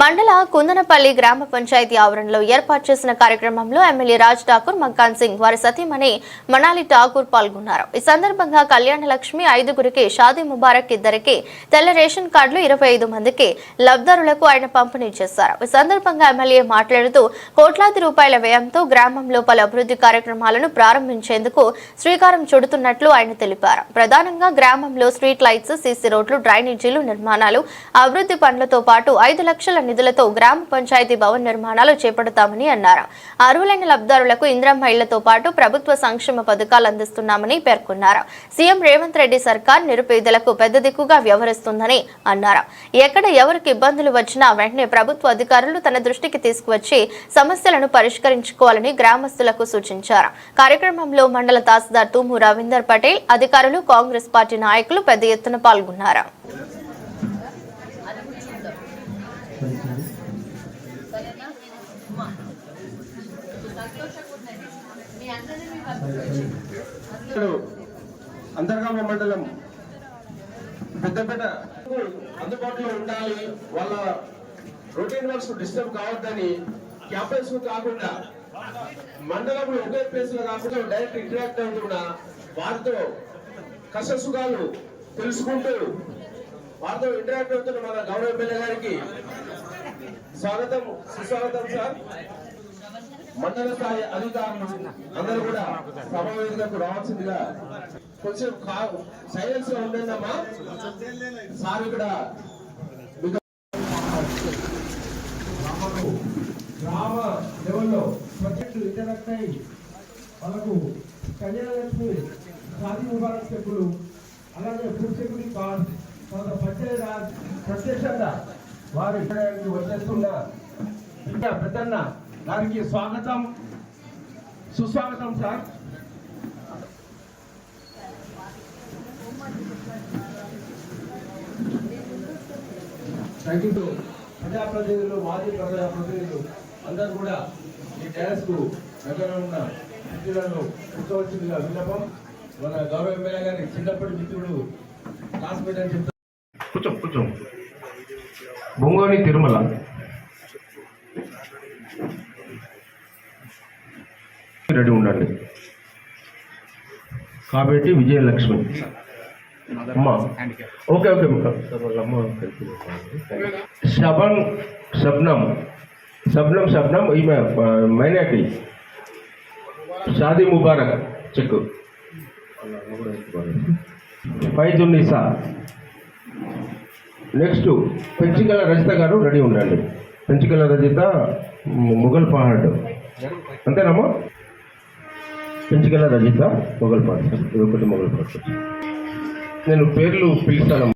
మండల కుందనపల్లి గ్రామ పంచాయతీ ఆవరణలో ఏర్పాటు చేసిన కార్యక్రమంలో ఎమ్మెల్యే రాజ్ ఠాకూర్, మక్కాన్ సింగ్, వారి సతీమణి మనాలి ఠాకూర్ పాల్గొన్నారు. ఈ సందర్భంగా కళ్యాణ లక్ష్మి 5గురికి, షాదీ ముబారక్ 2కి, తెల్ల రేషన్ కార్డులు 25 మందికి లబ్ధిదారులకు ఆయన పంపిణీ చేశారు. ఈ సందర్భంగా ఎమ్మెల్యే మాట్లాడుతూ కోట్లాది రూపాయల వ్యయంతో గ్రామంలో పలు అభివృద్ధి కార్యక్రమాలను ప్రారంభించేందుకు శ్రీకారం చుడుతున్నట్లు ఆయన తెలిపారు. ప్రధానంగా గ్రామంలో స్ట్రీట్ లైట్స్, సీసీ రోడ్లు, డ్రైనేజీలు నిర్మాణాలు, అభివృద్ధి పనులతో పాటు 5 లక్షల నిధులతో గ్రామ పంచాయతీ భవన నిర్మాణాలు చేపడతామని అన్నారు. అర్హులైన లబ్ధిదారులకు ఇంద్రమ్మ ఇళ్లతో పాటు ప్రభుత్వ సంక్షేమ పథకాలు అందిస్తున్నామని పేర్కొన్నారు. సీఎం రేవంత్ రెడ్డి సర్కార్ నిరుపేదలకు పెద్ద దిక్కుగా వ్యవహరిస్తుందని అన్నారు. ఎక్కడ ఎవరికి ఇబ్బందులు వచ్చినా వెంటనే ప్రభుత్వ అధికారులు తన దృష్టికి తీసుకువచ్చి సమస్యలను పరిష్కరించుకోవాలని గ్రామస్తులకు సూచించారు. కార్యక్రమంలో మండల తహసీల్దార్ తుమ్ము రవీందర్ పటేల్, అధికారులు, కాంగ్రెస్ పార్టీ నాయకులు పెద్ద ఎత్తున పాల్గొన్నారు. అంతర్గామ మండలం పెద్దపేట అందుబాటులో ఉండాలి, వాళ్ళ రొటీన్ వర్క్స్ డిస్టర్బ్ కావద్దని క్యాంపస్ కాకుండా మండలంలో ఒకే ప్లేస్ లో కాకుండా డైరెక్ట్ ఇంటరాక్ట్ అవుతున్నా వారితో కష్ట సుఖాలు తెలుసుకుంటూ వారితో ఇంటరాక్ట్ అవుతున్న మన గౌరవ ఎమ్మెల్యే గారికి స్వాగతం, సుస్వాగతం సార్. మండల స్థాయి అధికారులు అందరూ కూడా సమావేశాలకు రావాల్సిందిగా కొంచెం సైలెన్స్ గా ఉండేదమ్మా సార్. ఇక్కడ గ్రామ లెవెల్లో ప్రాజెక్టు ఇంటరాక్ట్ అయ్యి వాళ్ళకు కళ్యాణలక్ష్మి, షాదీ ముబారక్ చెక్కులు, అలాగే ఫుడ్ సెక్యూరిటీ కార్డ్, తర్వాత పంచాయతీ రాజ్ ప్రత్యక్షంగా వారి వచ్చేస్తున్న ఇంకా పెద్దన్న గారికి స్వాగతం, సుస్వాగతం సార్. Thank you. ప్రజాప్రతినిధులు, మాజీ ప్రజాప్రతినిధులు అందరూ కూడా ఈ డ్యాన్స్ కు దగ్గర ఉన్న మిత్రులను కూర్చోవలసిందిగా విన్నపం. మన గౌరవ ఎమ్మెల్యే గారి చిన్నప్పటి మిత్రుడు క్లాస్మేట్ అని చెప్తారు. కూర్చో బొంగోని తిరుమల రెడీ ఉండండి. కాబట్టి విజయలక్ష్మి అమ్మా, ఓకే ఓకే. శబ్నం ఈమె minority, Shaadi Mubarak cheque, Faizunnisa. Next Penchikala Rajitha గారు రెడీ ఉండండి. పెంచికల రజిత ముఘల్ పహాడ్, అంతేనమ్మా? పెంచికల రజిత మొగల్ పాట, ఇది ఒకటి మొగల్ పాట. నేను పేర్లు పిలుస్తాను.